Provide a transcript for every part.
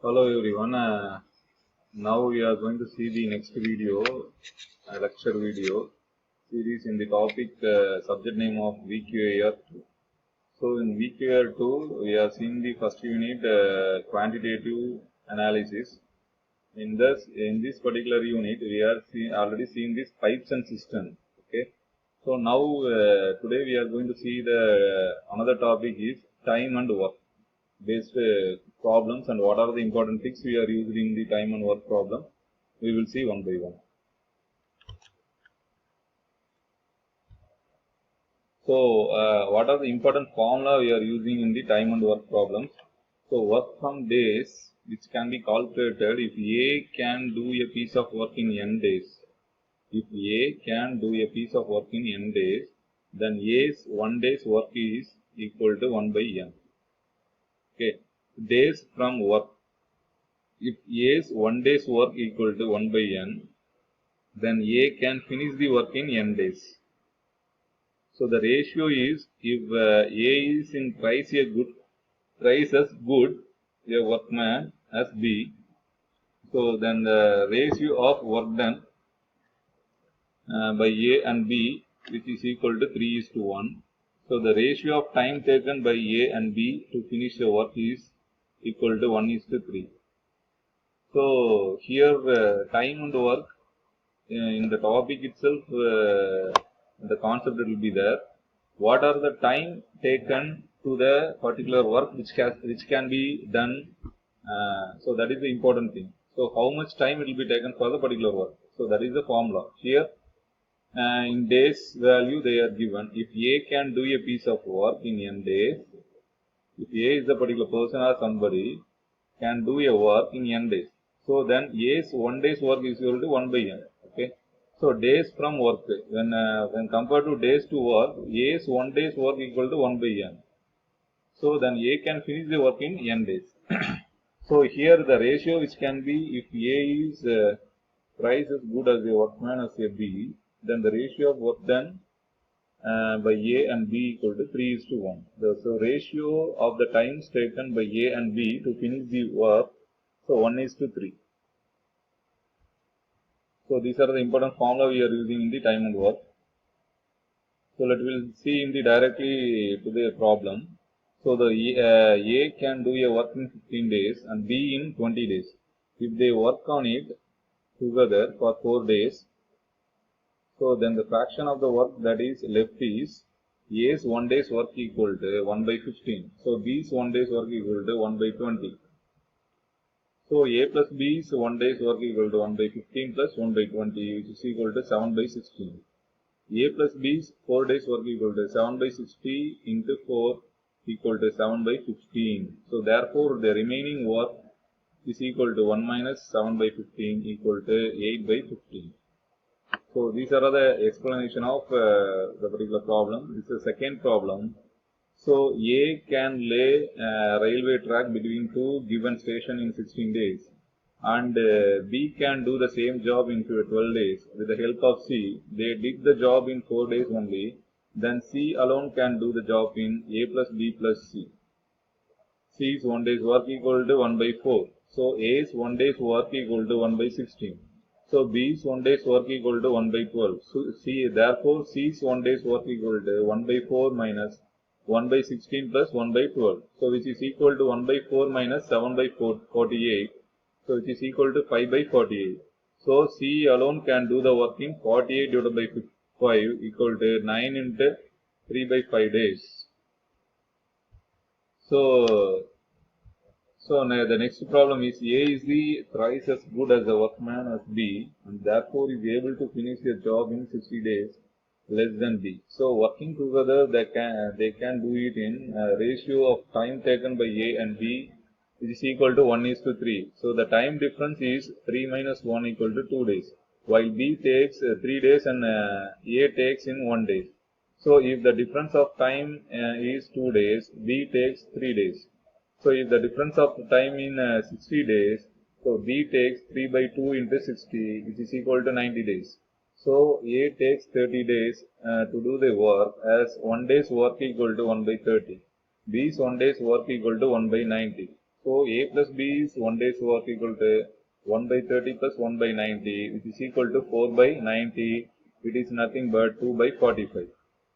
Hello everyone. Now we are going to see the next video, lecture video series in the topic subject name of VQAR 2. So in VQAR 2, we are seeing the first unit quantitative analysis. In this particular unit, we are already seen this pipes and systems. Okay. So now today we are going to see the another topic is time and work based problems and what are the important things we are using in the time and work problem. We will see one by one. So what are the important formula we are using in the time and work problems? So work from days which can be calculated if A can do a piece of work in n days. If A can do a piece of work in n days, then A's 1 day's work is equal to 1 by n. Okay, days from work. If A's 1 day's work equal to 1 by n, then A can finish the work in n days. So the ratio is if A is in price as good, a workman as B. So then the ratio of work done by A and B, which is equal to 3:1. So the ratio of time taken by A and B to finish the work is equal to 1:3. So here time and work in the topic itself, the concept will be there. What are the time taken to the particular work which can be done? So that is the important thing. So how much time will be taken for the particular work? So that is the formula. Here in days value they are given. If A can do a piece of work in n days, if A is a particular person or somebody can do a work in n days, so then A's 1 day's work is equal to 1 by n. Okay. So days from work, when compared to days to work, A's 1 day's work equal to 1 by n. So then A can finish the work in n days. So here the ratio which can be, if A is price as good as a workman as a B, then the ratio of work done by A and B equal to 3:1. So ratio of the times taken by A and B to finish the work, so 1:3. So these are the important formula we are using in the time and work. So let we'll see in the directly to the problem. So the A can do a work in 15 days and B in 20 days. If they work on it together for 4 days, so then the fraction of the work that is left is A's 1 day's work equal to 1 by 15. So B's 1 day's work equal to 1 by 20. So A plus B's 1 day's work equal to 1 by 15 plus 1 by 20, which is equal to 7 by 16. A plus B's 4 days work equal to 7 by 60 into 4 equal to 7 by 15. So therefore the remaining work is equal to 1 minus 7 by 15 equal to 8 by 15. So these are the explanation of the particular problem. This is the second problem. So A can lay a railway track between two given stations in 16 days, and B can do the same job in 12 days with the help of C. They did the job in 4 days only. Then C alone can do the job in A plus B plus C. C's 1 day's work equal to 1 by 4. So A's 1 day's work equal to 1 by 16. So B's 1 day's work equal to 1 by 12. So therefore C's 1 day's work equal to 1 by 4 minus 1 by 16 plus 1 by 12. So which is equal to 1 by 4 minus 7 by 48. So which is equal to 5 by 48. So C alone can do the work in 48 divided by 5 equal to 9 into 3 by 5 days. So now the next problem is A is the thrice as good as the workman as B, and therefore is able to finish the job in 60 days less than B. So working together they can do it in ratio of time taken by A and B, which is equal to 1:3. So the time difference is 3 minus 1 equal to 2 days, while B takes 3 days and A takes in 1 day. So if the difference of time is 2 days, B takes 3 days. So if the difference of time in 60 days, so B takes 3 by 2 into 60, which is equal to 90 days. So A takes 30 days to do the work, as 1 day's work equal to 1 by 30. B's 1 day's work equal to 1 by 90. So A plus B is 1 day's work equal to 1 by 30 plus 1 by 90, which is equal to 4 by 90. It is nothing but 2 by 45.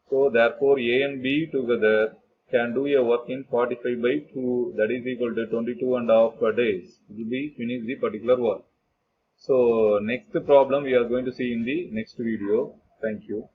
So therefore A and B together can do a work in 45 by 2, that is equal to 22.5 days. It will be finish the particular work. So next problem we are going to see in the next video. Thank you.